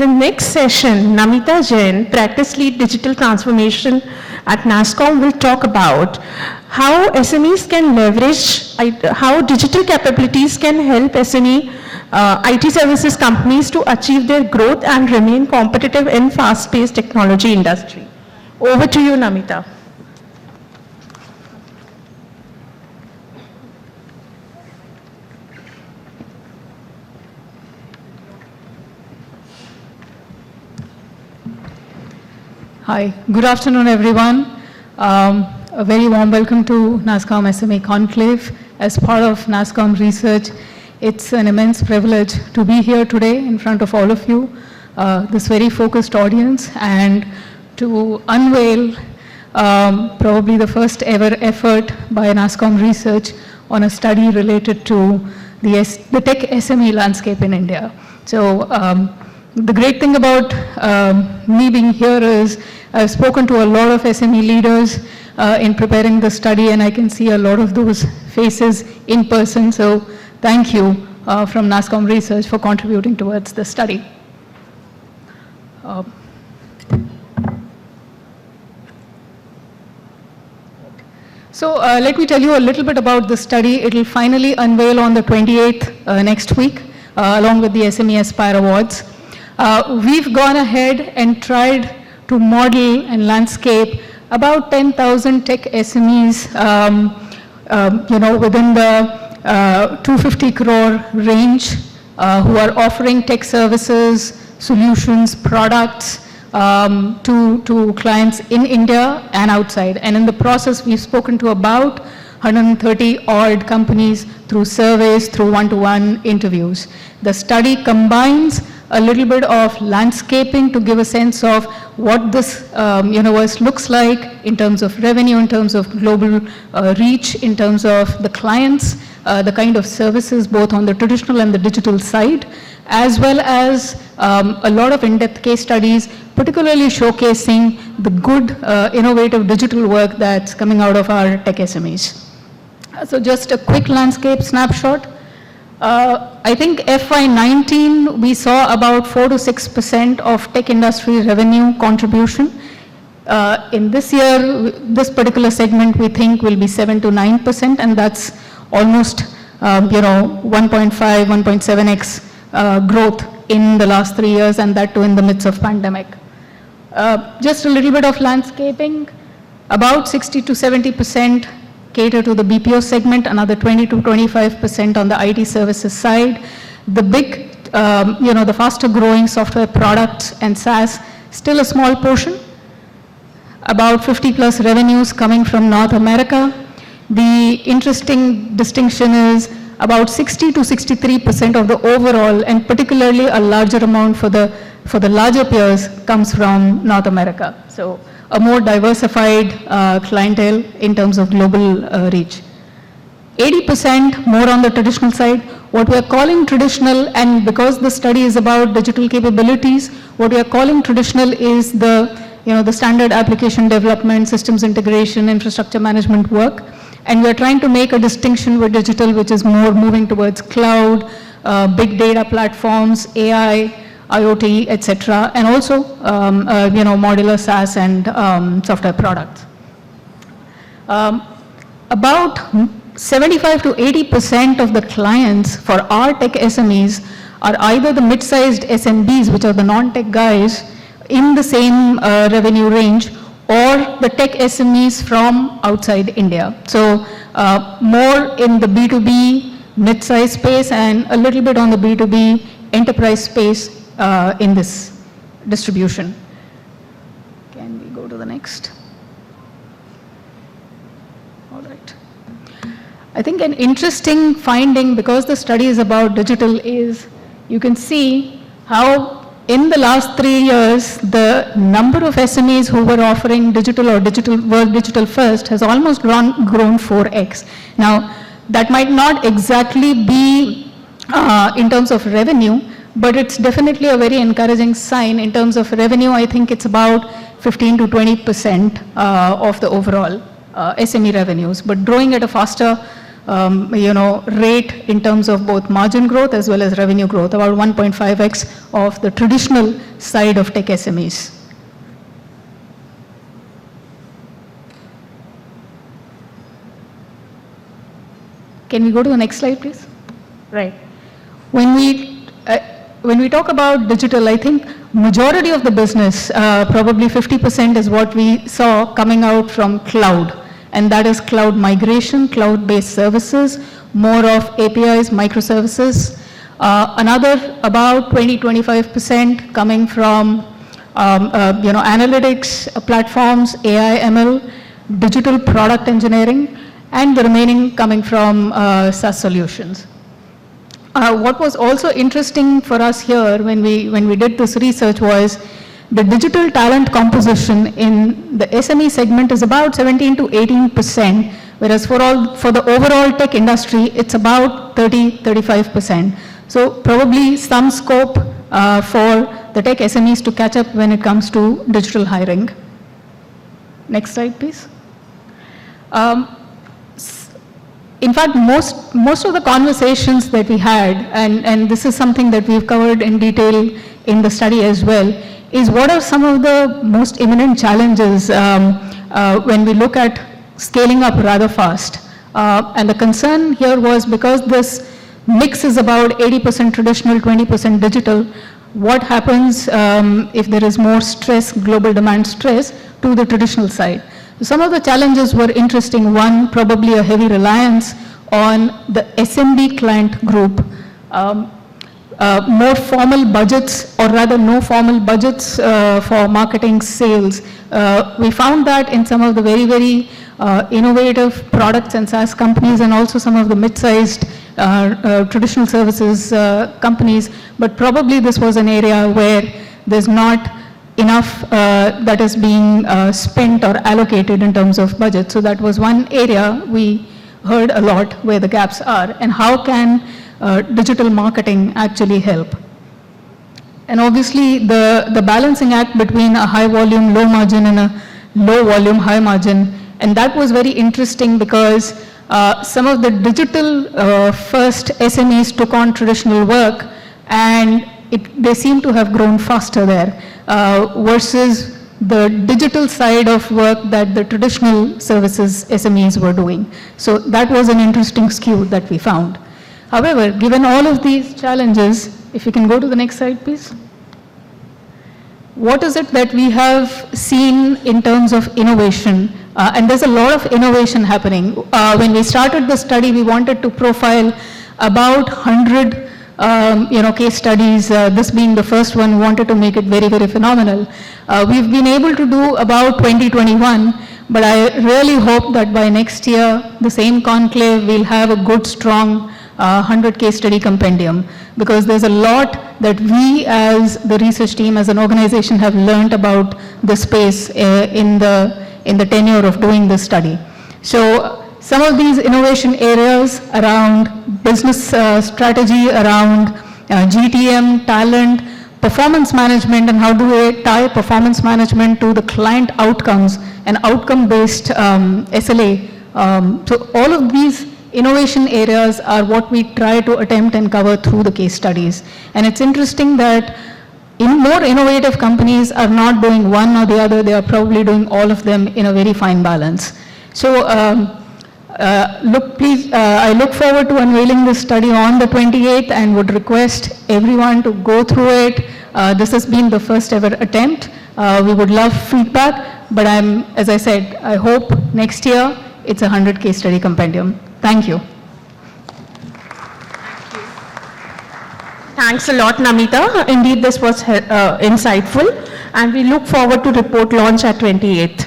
the next session, Namita Jain, Practice Lead Digital Transformation at NASSCOM, will talk about how SMEs can leverage, how digital capabilities can help SME IT services companies to achieve their growth and remain competitive in fast-paced technology industry. Over to you, Namita. Hi, good afternoon, everyone. A very warm welcome to NASSCOM SME Conclave. As part of NASSCOM research, it's an immense privilege to be here today in front of all of you, this very focused audience, and to unveil probably the first ever effort by NASSCOM research on a study related to the tech SME landscape in India. So the great thing about me being here is I've spoken to a lot of SME leaders in preparing the study, and I can see a lot of those faces in person. So thank you from NASSCOM Research for contributing towards the study. So let me tell you a little bit about the study. It will finally unveil on the 28th next week, along with the SME Aspire Awards. We've gone ahead and tried to model and landscape about 10,000 tech SMEs, within the 250 crore range, who are offering tech services, solutions, products to clients in India and outside. And in the process, we've spoken to about 130 odd companies through surveys, through one-to-one interviews. The study combines a little bit of landscaping to give a sense of what this universe looks like in terms of revenue, in terms of global reach, in terms of the clients, the kind of services both on the traditional and the digital side, as well as a lot of in-depth case studies, particularly showcasing the good innovative digital work that's coming out of our tech SMEs. So just a quick landscape snapshot. I think FY19, we saw about 4 to 6% of tech industry revenue contribution. In this year, this particular segment we think will be 7 to 9%, and that's almost 1.5, 1.7x growth in the last 3 years, and that too in the midst of pandemic. Just a little bit of landscaping, about 60 to 70% cater to the BPO segment, another 20 to 25% on the IT services side. The big, the faster growing software products and SaaS, still a small portion, about 50 plus revenues coming from North America. The interesting distinction is about 60 to 63% of the overall, and particularly a larger amount for the larger peers, comes from North America. So a more diversified clientele in terms of global reach. 80% more on the traditional side. What we are calling traditional, and because the study is about digital capabilities, what we are calling traditional is the standard application development, systems integration, infrastructure management work. And we are trying to make a distinction with digital, which is more moving towards cloud, big data platforms, AI, IoT, etc., and also modular SaaS and software products. About 75 to 80% of the clients for our tech SMEs are either the mid-sized SMBs, which are the non-tech guys in the same revenue range, or the tech SMEs from outside India. So more in the B2B mid-size space and a little bit on the B2B enterprise space in this distribution. Can we go to the next? All right. I think an interesting finding, because the study is about digital, is you can see how in the last 3 years, the number of SMEs who were offering digital or digital first has almost grown 4x. Now, that might not exactly be in terms of revenue, but it's definitely a very encouraging sign. In terms of revenue, I think it's about 15 to 20% of the overall SME revenues, but growing at a faster rate in terms of both margin growth as well as revenue growth, about 1.5x of the traditional side of tech SMEs. Can we go to the next slide, please? Right. When we talk about digital, I think majority of the business, probably 50% is what we saw coming out from cloud. And that is cloud migration, cloud-based services, more of APIs, microservices. Another about 20-25% coming from analytics platforms, AI, ML, digital product engineering, and the remaining coming from SaaS solutions. What was also interesting for us here when we did this research was the digital talent composition in the SME segment is about 17 to 18%, whereas for the overall tech industry, it's about 30-35%. So probably some scope for the tech SMEs to catch up when it comes to digital hiring. Next slide, please. In fact, most of the conversations that we had, and this is something that we've covered in detail in the study as well, is what are some of the most imminent challenges when we look at scaling up rather fast. And the concern here was because this mix is about 80% traditional, 20% digital, what happens if there is more stress, global demand stress, to the traditional side. Some of the challenges were interesting. One, probably a heavy reliance on the SMB client group. More formal budgets, or rather no formal budgets for marketing sales. We found that in some of the very, very innovative products and SaaS companies, and also some of the mid-sized traditional services companies, but probably this was an area where there's not enough that is being spent or allocated in terms of budget. So that was one area we heard a lot where the gaps are, and how can digital marketing actually help. And obviously the balancing act between a high volume, low margin, and a low volume, high margin, and that was very interesting because some of the digital first SMEs took on traditional work, and they seem to have grown faster there versus the digital side of work that the traditional services SMEs were doing. So that was an interesting skew that we found. However, given all of these challenges, if you can go to the next slide, please. What is it that we have seen in terms of innovation? And there's a lot of innovation happening. When we started the study, we wanted to profile about 100 case studies, this being the first one, wanted to make it very, very phenomenal. We've been able to do about 2021, but I really hope that by next year, the same conclave, we'll have a good, strong 100 case study compendium, because there's a lot that we as the research team, as an organization, have learned about the space in the tenure of doing this study. So some of these innovation areas around business strategy, around GTM, talent, performance management, and how do we tie performance management to the client outcomes and outcome-based SLA. So all of these innovation areas are what we try to attempt and cover through the case studies. And it's interesting that more innovative companies are not doing one or the other, they are probably doing all of them in a very fine balance. So I look forward to unveiling this study on the 28th and would request everyone to go through it. This has been the first ever attempt. We would love feedback, but as I said, I hope next year it's a 100 case study compendium. Thank you. Thanks a lot, Namita. Indeed, this was insightful, and we look forward to report launch at 28th.